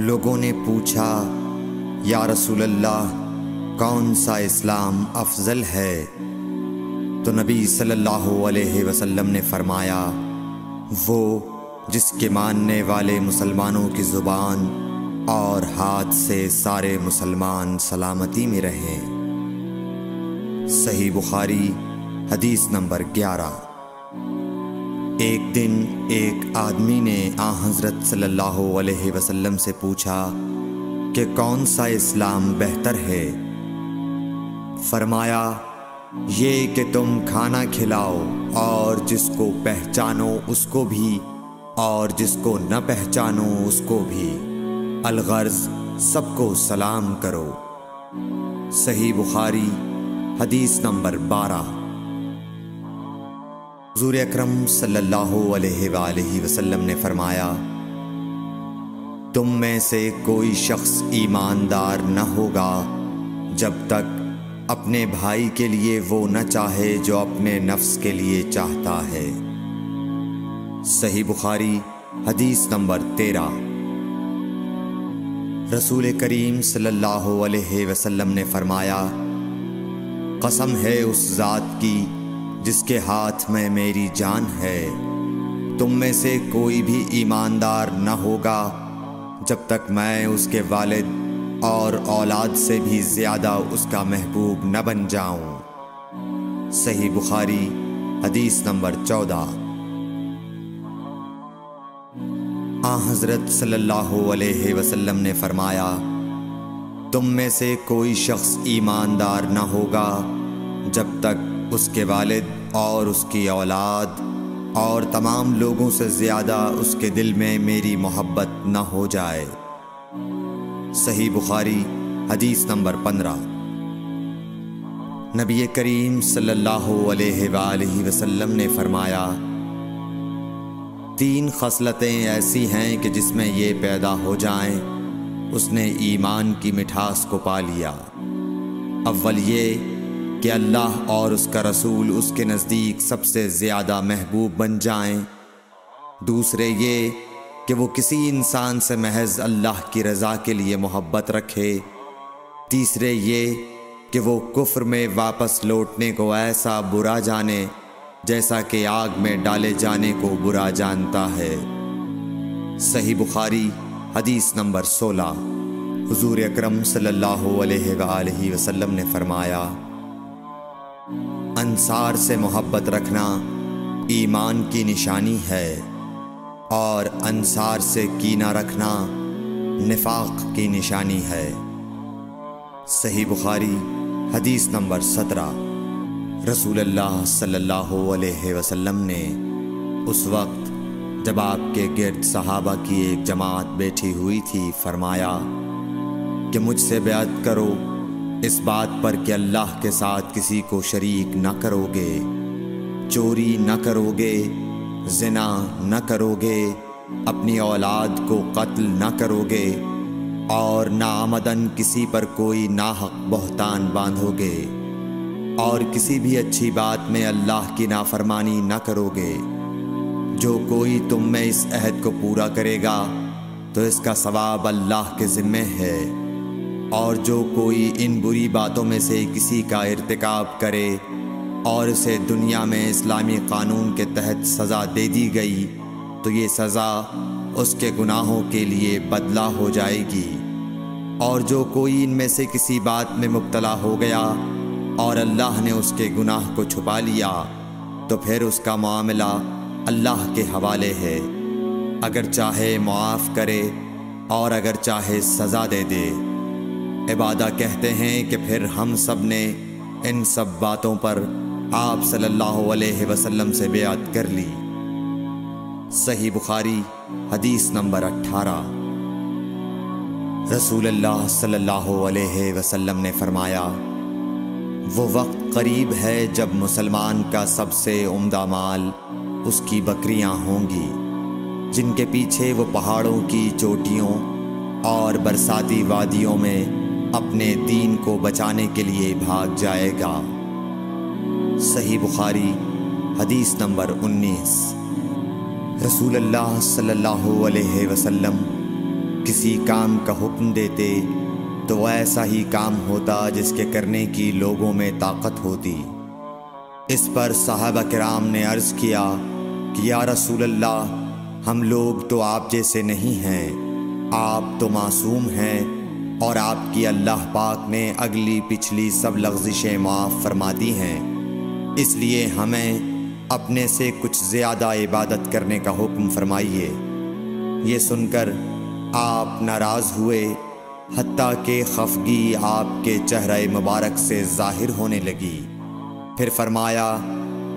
لوگوں نے پوچھا یا رسول اللہ کون سا اسلام افضل ہے؟ تو نبی صلی اللہ علیہ وسلم نے فرمایا وہ جس کے ماننے والے مسلمانوں کی زبان اور ہاتھ سے سارے مسلمان سلامتی میں رہیں۔ صحیح بخاری حدیث نمبر 11۔ ایک دن ایک آدمی نے حضرت صلی اللہ علیہ وسلم سے پوچھا کہ کون سا اسلام بہتر ہے؟ فرمایا یہ کہ تم کھانا کھلاؤ اور جس کو پہچانو اس کو بھی اور جس کو نہ پہچانو اس کو بھی، الغرض سب کو سلام کرو۔ صحیح بخاری حدیث نمبر 12۔ حضور اکرم صلی اللہ علیہ وآلہ وسلم نے فرمایا تم میں سے کوئی شخص ایماندار نہ ہوگا جب تک اپنے بھائی کے لیے وہ نہ چاہے جو اپنے نفس کے لیے چاہتا ہے۔ صحیح بخاری حدیث نمبر 13۔ رسول کریم صلی اللہ علیہ وسلم نے فرمایا قسم ہے اس ذات کی جس کے ہاتھ میں میری جان ہے، تم میں سے کوئی بھی ایماندار نہ ہوگا جب تک میں اس کے والد اور اولاد سے بھی زیادہ اس کا محبوب نہ بن جاؤں۔ صحیح بخاری حدیث نمبر 14۔ حضرت صلی اللہ علیہ وسلم نے فرمایا تم میں سے کوئی شخص ایماندار نہ ہوگا جب تک اس کے والد اور اس کی اولاد اور تمام لوگوں سے زیادہ اس کے دل میں میری محبت نہ ہو جائے۔ صحیح بخاری حدیث نمبر 15۔ نبی کریم صلی اللہ علیہ وآلہ وسلم نے فرمایا 3 خصلتیں ایسی ہیں کہ جس میں یہ پیدا ہو جائیں اس نے ایمان کی مٹھاس کو پا لیا۔ اول یہ کہ اللہ اور اس کا رسول اس کے نزدیک سب سے زیادہ محبوب بن جائیں، دوسرے یہ کہ وہ کسی انسان سے محض اللہ کی رضا کے لیے محبت رکھے، تیسرے یہ کہ وہ کفر میں واپس لوٹنے کو ایسا برا جانے جیسا کہ آگ میں ڈالے جانے کو برا جانتا ہے۔ صحیح بخاری حدیث نمبر 16۔ حضور اکرم صلی اللہ علیہ وآلہ وسلم نے فرمایا انصار سے محبت رکھنا ایمان کی نشانی ہے اور انصار سے کینہ رکھنا نفاق کی نشانی ہے۔ صحیح بخاری حدیث نمبر 17۔ رسول اللہ صلی اللہ علیہ وسلم نے اس وقت جب آپ کے گرد صحابہ کی ایک جماعت بیٹھی ہوئی تھی فرمایا کہ مجھ سے بیعت کرو اس بات پر کہ اللہ کے ساتھ کسی کو شریک نہ کرو گے، چوری نہ کرو گے، زنا نہ کرو گے، اپنی اولاد کو قتل نہ کرو گے اور ناعمدن کسی پر کوئی ناحق بہتان باندھو گے اور کسی بھی اچھی بات میں اللہ کی نافرمانی نہ کرو گے۔ جو کوئی تم میں اس عہد کو پورا کرے گا تو اس کا ثواب اللہ کے ذمہ ہے، اور جو کوئی ان بری باتوں میں سے کسی کا ارتکاب کرے اور اسے دنیا میں اسلامی قانون کے تحت سزا دے دی گئی تو یہ سزا اس کے گناہوں کے لیے بدلہ ہو جائے گی، اور جو کوئی ان میں سے کسی بات میں مبتلا ہو گیا اور اللہ نے اس کے گناہ کو چھپا لیا تو پھر اس کا معاملہ اللہ کے حوالے ہے، اگر چاہے معاف کرے اور اگر چاہے سزا دے دے۔ عبادہ کہتے ہیں کہ پھر ہم سب نے ان سب باتوں پر آپ صلی اللہ علیہ وسلم سے بیعت کر لی۔ صحیح بخاری حدیث نمبر 18۔ رسول اللہ صلی اللہ علیہ وسلم نے فرمایا وہ وقت قریب ہے جب مسلمان کا سب سے عمدہ مال اس کی بکریاں ہوں گی، جن کے پیچھے وہ پہاڑوں کی چوٹیوں اور برساتی وادیوں میں اپنے دین کو بچانے کے لیے بھاگ جائے گا۔ صحیح بخاری حدیث نمبر 19۔ رسول اللہ صلی اللہ علیہ وسلم کسی کام کا حکم دیتے تو وہ ایسا ہی کام ہوتا جس کے کرنے کی لوگوں میں طاقت ہوتی۔ اس پر صحابہ کرام نے عرض کیا کہ یا رسول اللہ، ہم لوگ تو آپ جیسے نہیں ہیں، آپ تو معصوم ہیں اور آپ کی اللہ پاک نے اگلی پچھلی سب لغزشیں معاف فرما دی ہیں، اس لیے ہمیں اپنے سے کچھ زیادہ عبادت کرنے کا حکم فرمائیے۔ یہ سن کر آپ ناراض ہوئے، حتیٰ کہ خفگی آپ کے چہرہ مبارک سے ظاہر ہونے لگی۔ پھر فرمایا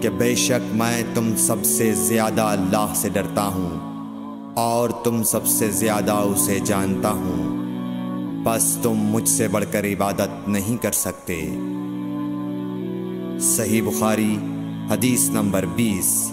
کہ بے شک میں تم سب سے زیادہ اللہ سے ڈرتا ہوں اور تم سب سے زیادہ اسے جانتا ہوں، بس تم مجھ سے بڑھ کر عبادت نہیں کر سکتے۔ صحیح بخاری حدیث نمبر 20۔